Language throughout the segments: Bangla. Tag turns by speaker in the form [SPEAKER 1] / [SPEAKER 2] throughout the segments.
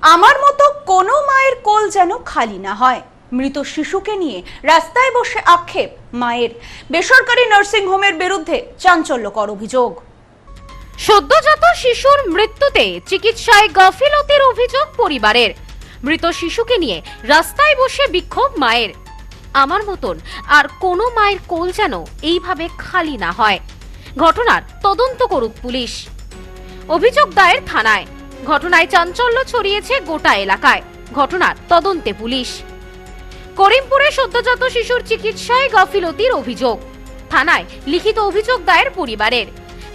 [SPEAKER 1] আমার মতো কোনো মায়ের কোল যেন খালি না হয়। মৃত শিশুকে নিয়ে রাস্তায় বসে আক্ষেপ মায়ের। বেসরকারি নার্সিং হোমের বিরুদ্ধে চাঞ্চল্যকর অভিযোগ।
[SPEAKER 2] সদ্যজাত শিশুর মৃত্যুতে চিকিৎসায় গাফিলতির অভিযোগ পরিবারের। মৃত শিশুকে নিয়ে রাস্তায় বসে বিক্ষোভ মায়ের। আমার মতন আর কোনো মায়ের কোল যেন এইভাবে খালি না হয়। ঘটনার তদন্ত করুক পুলিশ। অভিযোগ দায়ের থানায়। ঘটনায় চাঞ্চল্য ছড়িয়েছে গোটা এলাকায়। ঘটনার তদন্তে পুলিশ। করিমপুরে সদ্যজাত শিশুর চিকিৎসায় গাফিলতির অভিযোগ। থানায় লিখিত অভিযোগ দায়ের পরিবারের।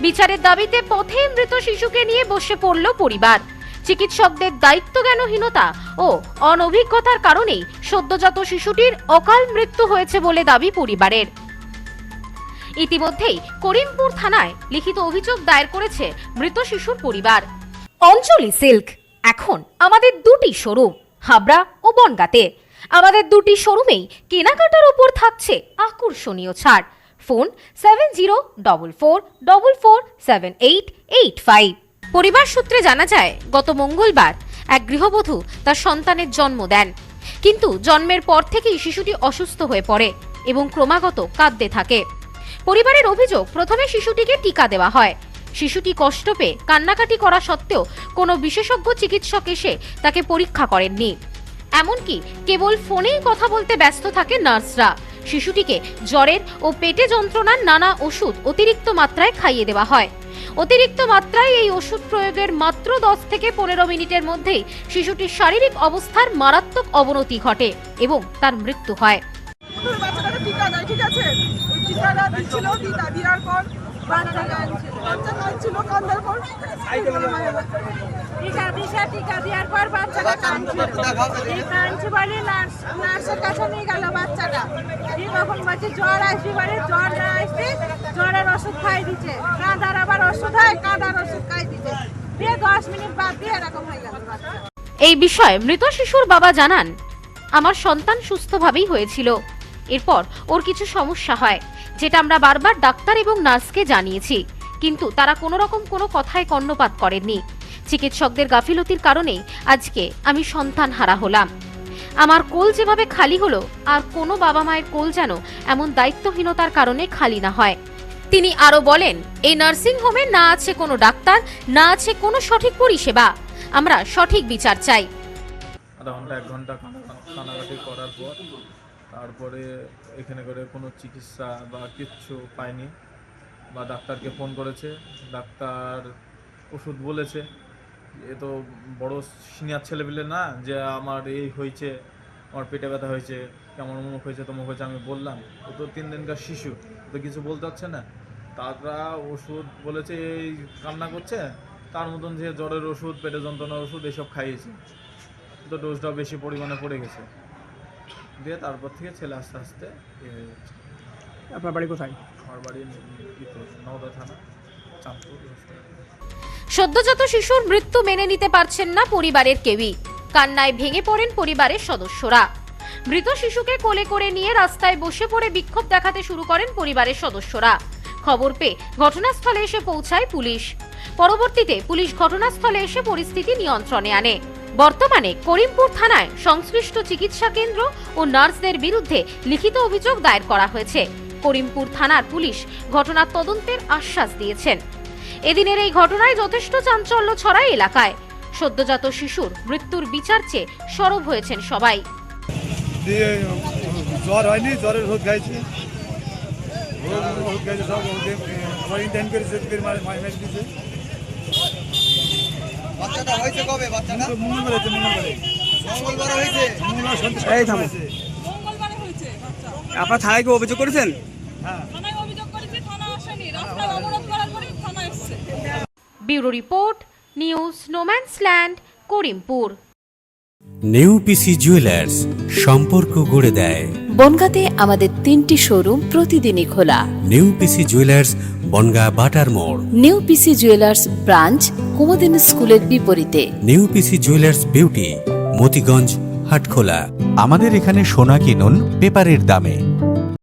[SPEAKER 2] বিচারের দাবিতে পথে মৃত শিশুকে নিয়ে বসে পড়ল পরিবার। চিকিৎসকদের দায়িত্বজ্ঞানহীনতা ও অনভিজ্ঞতার কারণেই সদ্যজাত শিশুটির অকাল মৃত্যু হয়েছে বলে দাবি পরিবারের। ইতিমধ্যেই করিমপুর থানায় লিখিত অভিযোগ দায়ের করেছে মৃত শিশুর পরিবার। অঞ্জলি সিল্ক এখন আমাদের দুটি শোরুম, হাবড়া ও বনগাঁতে। আমাদের দুটি শোরুমেই কেনাকাটার উপর থাকছে আকর্ষণীয় ছাড়। ফোন 7044447885। পরিবার সূত্রে জানা যায়, গত মঙ্গলবার এক গৃহবধূ তার সন্তানের জন্ম দেন, কিন্তু জন্মের পর থেকেই শিশুটি অসুস্থ হয়ে পড়ে এবং ক্রমাগত কাঁদতে থাকে। পরিবারের অভিযোগ, প্রথমে শিশুটিকে টিকা দেওয়া হয়। শিশুটি কষ্ট পেয়ে কান্নাকাটি করা সত্ত্বেও কোনো বিশেষজ্ঞ চিকিৎসক এসে তাকে পরীক্ষা করেননি। এমনকি কেবল ফোনেই কথা বলতে ব্যস্ত থাকে নার্সরা। শিশুটিকে জ্বরের ও পেটে যন্ত্রণার নানা ওষুধ অতিরিক্ত মাত্রায় খাইয়ে দেওয়া হয়। অতিরিক্ত মাত্রায় এই ওষুধ প্রয়োগের মাত্র 10 থেকে 15 মিনিটের মধ্যেই শিশুটির শারীরিক অবস্থার মারাত্মক অবনতি ঘটে এবং তার মৃত্যু হয়।
[SPEAKER 3] টিকা দেওয়ার পর বাচ্চাটা কাঁদছে বলে নার্সের কাছে নিয়ে গেল বাচ্চাটা। তখন বলছে জ্বর আসবে বলে, জ্বর না আসবে জ্বরের ওষুধ খাই দিচ্ছে। কাঁদার আবার ওষুধ হয়, কাঁদার ওষুধ খাই দিচ্ছে। দিয়ে 10 মিনিট বাদ দিয়ে এরকম হয়ে গেল বাচ্চা।
[SPEAKER 2] এই বিষয়ে মৃত শিশুর বাবা জানান, আমার সন্তান সুস্থভাবেই হয়েছিল। এরপর ওর কিছু সমস্যা হয়, যেটা আমরা বারবার ডাক্তার এবং নার্সকে জানিয়েছি, কিন্তু তারা কোনো রকম কোনো কথায় কর্ণপাত করেননি। চিকিৎসকদের গাফিলতির কারণেই আজকে আমি সন্তান হারা হলাম। আমার কোল যেভাবে খালি হলো, আর কোনো বাবা মায়ের কোল যেন এমন দায়িত্বহীনতার কারণে খালি না হয়। তিনি আরো বলেন, এই নার্সিং হোমে না আছে কোনো ডাক্তার, না আছে কোনো সঠিক পরিষেবা। আমরা সঠিক বিচার চাই।
[SPEAKER 4] আধা ঘন্টা 1 ঘন্টা কানাকাটি করার পর তারপরে এখানে করে কোনো চিকিৎসা বা কিচ্ছু পায়নি, বা ডাক্তারকে ফোন করেছে, ডাক্তার ওষুধ বলেছে। এ তো বড় সিনিয়র ছেলেপিলে না যে আমার এই হয়েছে, আমার পেটে ব্যথা হয়েছে, কেমন অমুক হয়েছে তমুক হয়েছে। আমি বললাম ও তো 3 দিনকার শিশু, তো কিছু বলতে পারছে না। তারা ওষুধ বলেছে, এই কান্না করছে, তার মতন যে জ্বরের ওষুধ, পেটে যন্ত্রণার ওষুধ এসব খাইয়েছে, তো ডোজটাও বেশি পরিমাণে পড়ে গেছে। দিয়ে তারপর থেকে ছেলে আস্তে আস্তে হয়ে যাচ্ছে।
[SPEAKER 5] আপনার বাড়ি কোথায়?
[SPEAKER 4] আমার বাড়ি নওদা থানা, চাঁদপুর।
[SPEAKER 2] সদ্যজাত শিশুর মৃত্যু মেনে নিতে পারছেন না পরিবারের কেউই। কান্নায় ভেঙে পড়েন পরিবারের সদস্যরা। মৃত শিশুকে কোলে করে নিয়ে রাস্তায় বসে পড়ে বিক্ষোভ দেখাতে শুরু করেন পরিবারের সদস্যরা। খবর পেয়ে ঘটনাস্থলে এসে পৌঁছায় পুলিশ। পরবর্তীতে পুলিশ ঘটনাস্থলে এসে পরিস্থিতি নিয়ন্ত্রণে আনে। বর্তমানে করিমপুর থানায় সংশ্লিষ্ট চিকিৎসা কেন্দ্র ও নার্সদের বিরুদ্ধে লিখিত অভিযোগ দায়ের করা হয়েছে। করিমপুর থানার পুলিশ ঘটনার তদন্তের আশ্বাস দিয়েছেন। এদিনের এই ঘটনায় যথেষ্ট চাঞ্চল্য ছড়ায় এলাকায়। সদ্যজাত শিশুর মৃত্যুর বিচার চেয়ে সরব হয়েছেন সবাই।
[SPEAKER 6] জ্বর হয়নি, জ্বরের ওষুধ খাইছে,
[SPEAKER 7] বাচ্চাটা হয়েছে কবে? বাচ্চাটা
[SPEAKER 6] মঙ্গলবার হয়েছে,
[SPEAKER 7] মঙ্গলবার হয়েছে।
[SPEAKER 5] এই থামো।
[SPEAKER 3] মঙ্গলবারে হয়েছে বাচ্চা।
[SPEAKER 5] আপনার থানায় কি অভিযোগ করেছেন?
[SPEAKER 3] থানায় অভিযোগ করেছি, থানা আসেনি। রাস্তায় অবরোধ করার পরে থানা এসেছে।
[SPEAKER 2] Bureau report, news no man's land, Karimpur.
[SPEAKER 8] New PC jewellers, সম্পর্ক গড়ে দেয়।
[SPEAKER 9] বনগাঁতে আমাদের 3টি শোরুম প্রতিদিনই খোলা।
[SPEAKER 8] নিউ পিসি জুয়েলার্স, বনগাঁ বাটার মোড়।
[SPEAKER 9] New PC jewellers branch Kumudini স্কুলের বিপরীতে।
[SPEAKER 8] New PC jewellers beauty, Motiganj, Hatkhola.
[SPEAKER 10] আমাদের এখানে সোনা কিনুন পেপারের দামে।